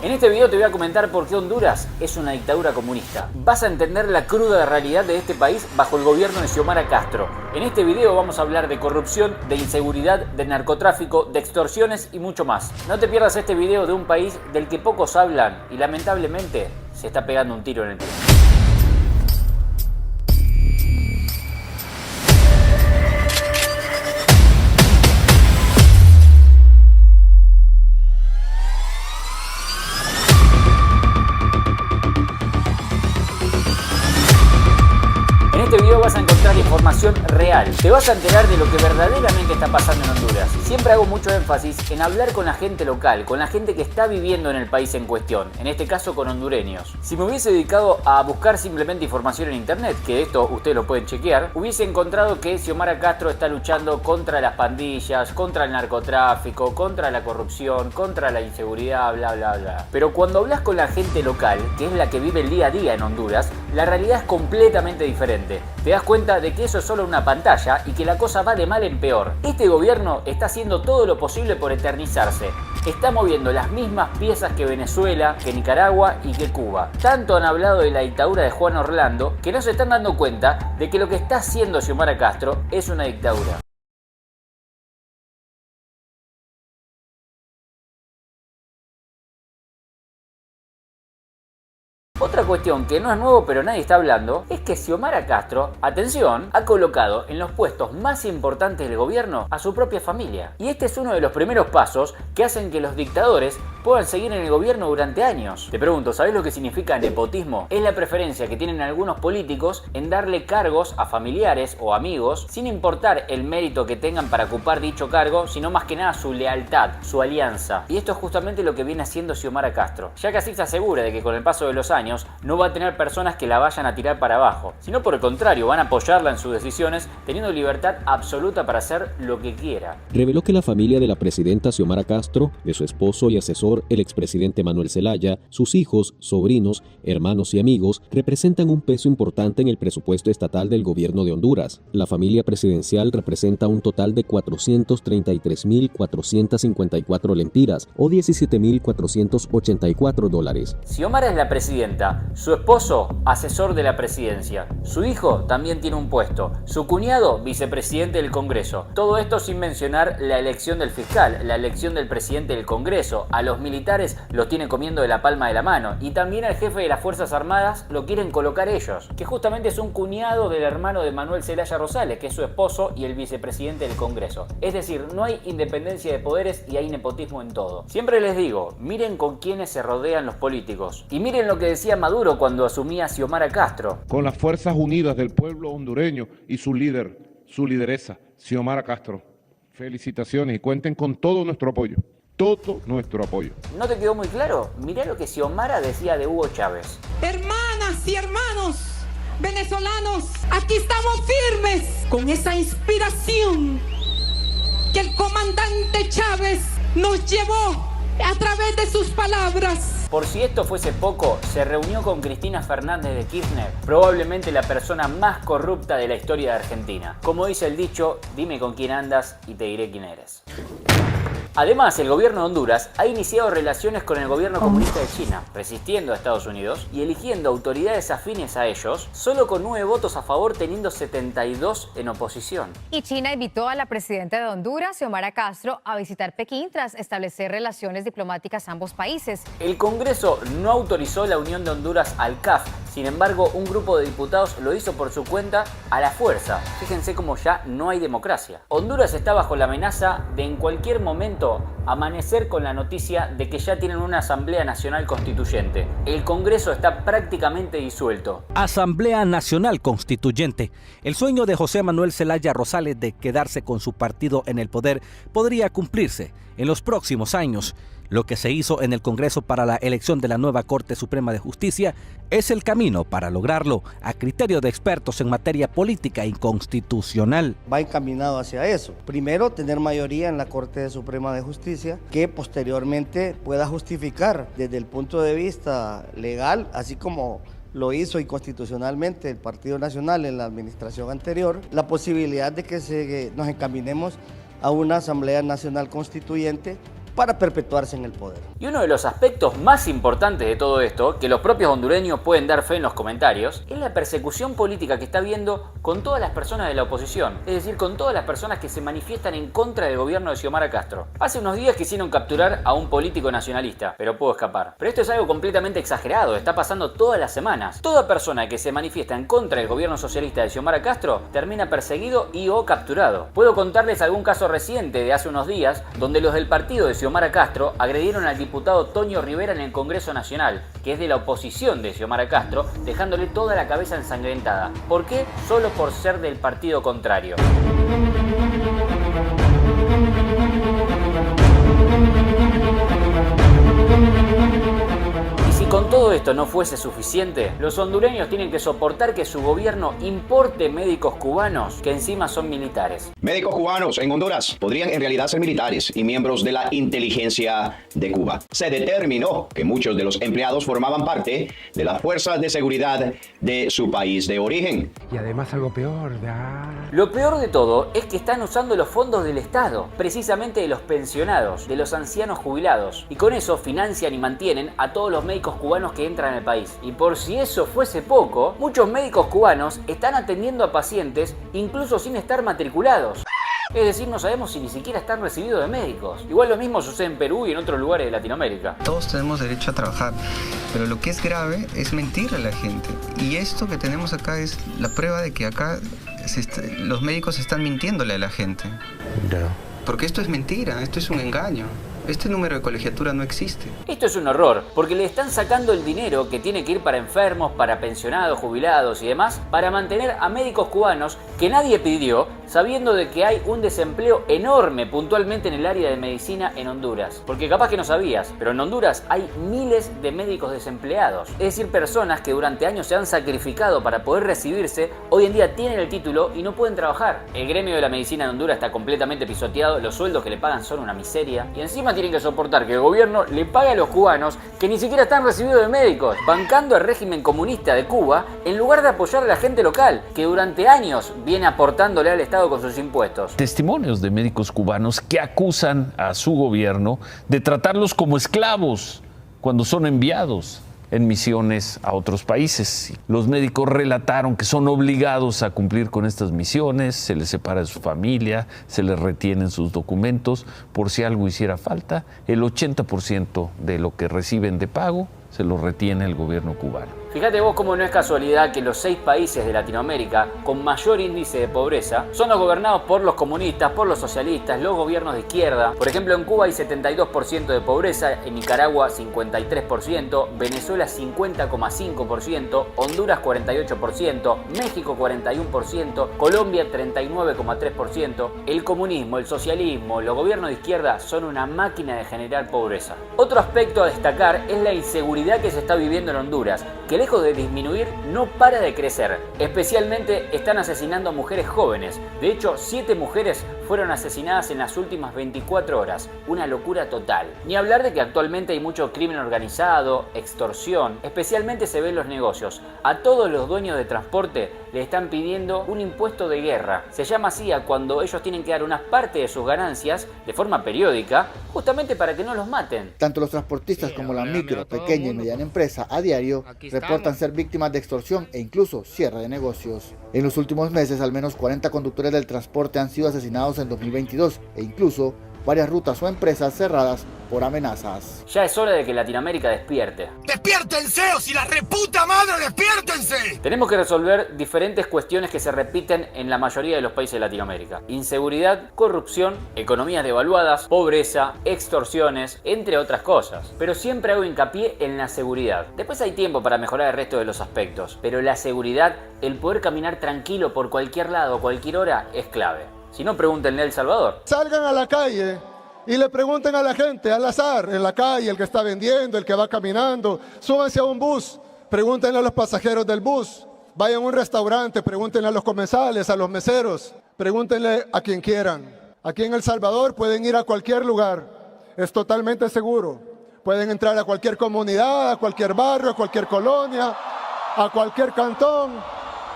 En este video te voy a comentar por qué Honduras es una dictadura comunista. Vas a entender la cruda realidad de este país bajo el gobierno de Xiomara Castro. En este video vamos a hablar de corrupción, de inseguridad, de narcotráfico, de extorsiones y mucho más. No te pierdas este video de un país del que pocos hablan y lamentablemente se está pegando un tiro en el pie. En este video vas a encontrar información real. Te vas a enterar de lo que verdaderamente está pasando en Honduras. Siempre hago mucho énfasis en hablar con la gente local, con la gente que está viviendo en el país en cuestión, en este caso con hondureños. Si me hubiese dedicado a buscar simplemente información en internet, que esto ustedes lo pueden chequear, hubiese encontrado que Xiomara Castro está luchando contra las pandillas, contra el narcotráfico, contra la corrupción, contra la inseguridad, bla bla bla. Pero cuando hablas con la gente local, que es la que vive el día a día en Honduras, la realidad es completamente diferente. Te das cuenta de que eso es solo una pantalla y que la cosa va de mal en peor. Este gobierno está haciendo todo lo posible por eternizarse. Está moviendo las mismas piezas que Venezuela, que Nicaragua y que Cuba. Tanto han hablado de la dictadura de Juan Orlando que no se están dando cuenta de que lo que está haciendo Xiomara Castro es una dictadura. Otra cuestión que no es nuevo pero nadie está hablando es que Xiomara Castro, atención, ha colocado en los puestos más importantes del gobierno a su propia familia. Y este es uno de los primeros pasos que hacen que los dictadores puedan seguir en el gobierno durante años. Te pregunto, ¿sabés lo que significa nepotismo? Es la preferencia que tienen algunos políticos en darle cargos a familiares o amigos sin importar el mérito que tengan para ocupar dicho cargo, sino más que nada su lealtad, su alianza. Y esto es justamente lo que viene haciendo Xiomara Castro, ya que así se asegura de que con el paso de los años no va a tener personas que la vayan a tirar para abajo, sino por el contrario, van a apoyarla en sus decisiones, teniendo libertad absoluta para hacer lo que quiera. Reveló que la familia de la presidenta Xiomara Castro, de su esposo y asesor, el expresidente Manuel Zelaya, sus hijos, sobrinos, hermanos y amigos, representan un peso importante en el presupuesto estatal del gobierno de Honduras. La familia presidencial representa un total de 433.454 lempiras o $17.484. Xiomara es la presidenta, su esposo, asesor de la presidencia, su hijo también tiene un puesto, su cuñado, vicepresidente del Congreso. Todo esto sin mencionar la elección del fiscal, la elección del presidente del Congreso. A los militares los tiene comiendo de la palma de la mano y también al jefe de las Fuerzas Armadas lo quieren colocar ellos, que justamente es un cuñado del hermano de Manuel Zelaya Rosales, que es su esposo y el vicepresidente del Congreso. Es decir, no hay independencia de poderes y hay nepotismo en todo. Siempre les digo, miren con quiénes se rodean los políticos y miren lo que decía Maduro cuando asumía Xiomara Castro. Con las Fuerzas Unidas del pueblo hondureño y su líder, su lideresa, Xiomara Castro. Felicitaciones y cuenten con todo nuestro apoyo. Todo nuestro apoyo. ¿No te quedó muy claro? Mirá lo que Xiomara decía de Hugo Chávez. Hermanas y hermanos venezolanos, aquí estamos firmes con esa inspiración que el comandante Chávez nos llevó a través de sus palabras. Por si esto fuese poco, se reunió con Cristina Fernández de Kirchner, probablemente la persona más corrupta de la historia de Argentina. Como dice el dicho, dime con quién andas y te diré quién eres. Además, el gobierno de Honduras ha iniciado relaciones con el gobierno comunista de China, resistiendo a Estados Unidos y eligiendo autoridades afines a ellos, solo con 9 votos a favor, teniendo 72 en oposición. Y China invitó a la presidenta de Honduras, Xiomara Castro, a visitar Pekín tras establecer relaciones diplomáticas a ambos países. El Congreso no autorizó la unión de Honduras al CAF. Sin embargo, un grupo de diputados lo hizo por su cuenta a la fuerza. Fíjense cómo ya no hay democracia. Honduras está bajo la amenaza de en cualquier momento amanecer con la noticia de que ya tienen una Asamblea Nacional Constituyente. El Congreso está prácticamente disuelto. Asamblea Nacional Constituyente. El sueño de José Manuel Zelaya Rosales de quedarse con su partido en el poder podría cumplirse en los próximos años. Lo que se hizo en el Congreso para la elección de la nueva Corte Suprema de Justicia es el camino para lograrlo, a criterio de expertos en materia política y constitucional. Va encaminado hacia eso. Primero, tener mayoría en la Corte Suprema de Justicia, que posteriormente pueda justificar desde el punto de vista legal, así como lo hizo inconstitucionalmente el Partido Nacional en la administración anterior, la posibilidad de que nos encaminemos a una Asamblea Nacional Constituyente para perpetuarse en el poder. Y uno de los aspectos más importantes de todo esto, que los propios hondureños pueden dar fe en los comentarios, es la persecución política que está habiendo con todas las personas de la oposición, es decir, con todas las personas que se manifiestan en contra del gobierno de Xiomara Castro. Hace unos días quisieron capturar a un político nacionalista, pero pudo escapar. Pero esto es algo completamente exagerado, está pasando todas las semanas. Toda persona que se manifiesta en contra del gobierno socialista de Xiomara Castro termina perseguido y o capturado. Puedo contarles algún caso reciente de hace unos días donde los del partido de Xiomara Castro agredieron al diputado Toño Rivera en el Congreso Nacional, que es de la oposición de Xiomara Castro, dejándole toda la cabeza ensangrentada. ¿Por qué? Solo por ser del partido contrario. Si con todo esto no fuese suficiente, los hondureños tienen que soportar que su gobierno importe médicos cubanos que encima son militares. Médicos cubanos en Honduras podrían en realidad ser militares y miembros de la inteligencia de Cuba. Se determinó que muchos de los empleados formaban parte de las fuerzas de seguridad de su país de origen. Y además algo peor, Lo peor de todo es que están usando los fondos del Estado, precisamente de los pensionados, de los ancianos jubilados, y con eso financian y mantienen a todos los médicos cubanos que entran al país. Y por si eso fuese poco, muchos médicos cubanos están atendiendo a pacientes incluso sin estar matriculados. Es decir, no sabemos si ni siquiera están recibidos de médicos. Igual lo mismo sucede en Perú y en otros lugares de Latinoamérica. Todos tenemos derecho a trabajar, pero lo que es grave es mentirle a la gente. Y esto que tenemos acá es la prueba de que acá los médicos están mintiéndole a la gente. No. Porque esto es mentira, esto es un engaño. Este número de colegiatura no existe. Esto es un horror, porque le están sacando el dinero que tiene que ir para enfermos, para pensionados, jubilados y demás, para mantener a médicos cubanos que nadie pidió, sabiendo de que hay un desempleo enorme puntualmente en el área de medicina en Honduras. Porque capaz que no sabías, pero en Honduras hay miles de médicos desempleados. Es decir, personas que durante años se han sacrificado para poder recibirse, hoy en día tienen el título y no pueden trabajar. El gremio de la medicina en Honduras está completamente pisoteado, los sueldos que le pagan son una miseria, y encima tienen que soportar que el gobierno le pague a los cubanos que ni siquiera están recibidos de médicos, bancando al régimen comunista de Cuba en lugar de apoyar a la gente local, que durante años viene aportándole al Estado con sus impuestos. Testimonios de médicos cubanos que acusan a su gobierno de tratarlos como esclavos cuando son enviados en misiones a otros países. Los médicos relataron que son obligados a cumplir con estas misiones, se les separa de su familia, se les retienen sus documentos por si algo hiciera falta. El 80% de lo que reciben de pago se lo retiene el gobierno cubano. Fíjate vos cómo no es casualidad que los 6 países de Latinoamérica con mayor índice de pobreza son los gobernados por los comunistas, por los socialistas, los gobiernos de izquierda. Por ejemplo, en Cuba hay 72% de pobreza, en Nicaragua 53%, Venezuela 50,5%, Honduras 48%, México 41%, Colombia 39,3%. El comunismo, el socialismo, los gobiernos de izquierda son una máquina de generar pobreza. Otro aspecto a destacar es la inseguridad que se está viviendo en Honduras, que lejos de disminuir no para de crecer. Especialmente están asesinando a mujeres jóvenes. De hecho, 7 mujeres fueron asesinadas en las últimas 24 horas. Una locura total. Ni hablar de que actualmente hay mucho crimen organizado, extorsión. Especialmente se ve en los negocios. A todos los dueños de transporte le están pidiendo un impuesto de guerra. Se llama así a cuando ellos tienen que dar una parte de sus ganancias de forma periódica, justamente para que no los maten. Tanto los transportistas como la micro, pequeña y mediana empresa a diario reportan ser víctimas de extorsión e incluso cierre de negocios. En los últimos meses, al menos 40 conductores del transporte han sido asesinados en 2022 e incluso varias rutas o empresas cerradas por amenazas. Ya es hora de que Latinoamérica despierte. ¡Despiértense, o si la reputa madre, despiértense! Tenemos que resolver diferentes cuestiones que se repiten en la mayoría de los países de Latinoamérica. Inseguridad, corrupción, economías devaluadas, pobreza, extorsiones, entre otras cosas. Pero siempre hago hincapié en la seguridad. Después hay tiempo para mejorar el resto de los aspectos, pero la seguridad, el poder caminar tranquilo por cualquier lado, cualquier hora, es clave. Si no, pregúntenle a El Salvador. Salgan a la calle y le pregunten a la gente, al azar, en la calle, el que está vendiendo, el que va caminando, súbanse a un bus, pregúntenle a los pasajeros del bus, vayan a un restaurante, pregúntenle a los comensales, a los meseros, pregúntenle a quien quieran. Aquí en El Salvador pueden ir a cualquier lugar, es totalmente seguro. Pueden entrar a cualquier comunidad, a cualquier barrio, a cualquier colonia, a cualquier cantón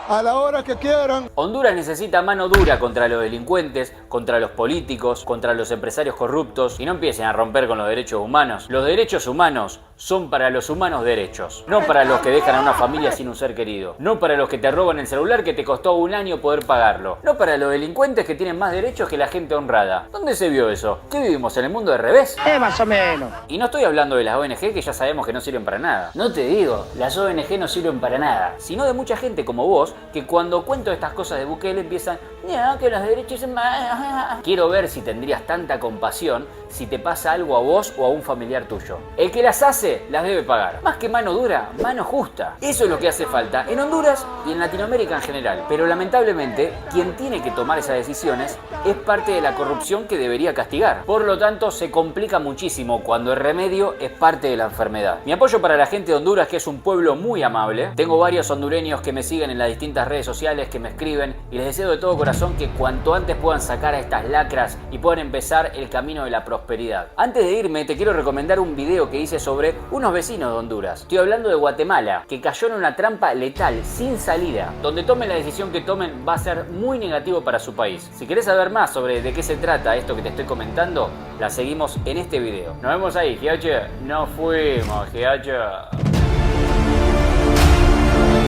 a la hora que quieran. Honduras necesita mano dura contra los delincuentes, contra los políticos, contra los empresarios corruptos y no empiecen a romper con los derechos humanos. Los derechos humanos son para los humanos derechos, no para los que dejan a una familia sin un ser querido, no para los que te roban el celular que te costó un año poder pagarlo, no para los delincuentes que tienen más derechos que la gente honrada. ¿Dónde se vio eso? ¿Qué vivimos en el mundo de revés? Más o menos. Y no estoy hablando de las ONG que ya sabemos que no sirven para nada. No te digo, las ONG no sirven para nada, sino de mucha gente como vos que cuando cuento estas cosas de Bukele empiezan, no, que los derechos son más. Quiero ver si tendrías tanta compasión si te pasa algo a vos o a un familiar tuyo. El que las hace, las debe pagar. Más que mano dura, mano justa. Eso es lo que hace falta en Honduras y en Latinoamérica en general. Pero lamentablemente, quien tiene que tomar esas decisiones es parte de la corrupción que debería castigar. Por lo tanto, se complica muchísimo cuando el remedio es parte de la enfermedad. Mi apoyo para la gente de Honduras, que es un pueblo muy amable. Tengo varios hondureños que me siguen en las distintas redes sociales, que me escriben, y les deseo de todo corazón que cuanto antes puedan sacar a estas lacras y puedan empezar el camino de la prosperidad. Antes de irme, te quiero recomendar un video que hice sobre unos vecinos de Honduras. Estoy hablando de Guatemala, que cayó en una trampa letal, sin salida. Donde tomen la decisión que tomen va a ser muy negativo para su país. Si querés saber más sobre de qué se trata esto que te estoy comentando, la seguimos en este video. Nos vemos ahí, Giache. Nos fuimos, Giache.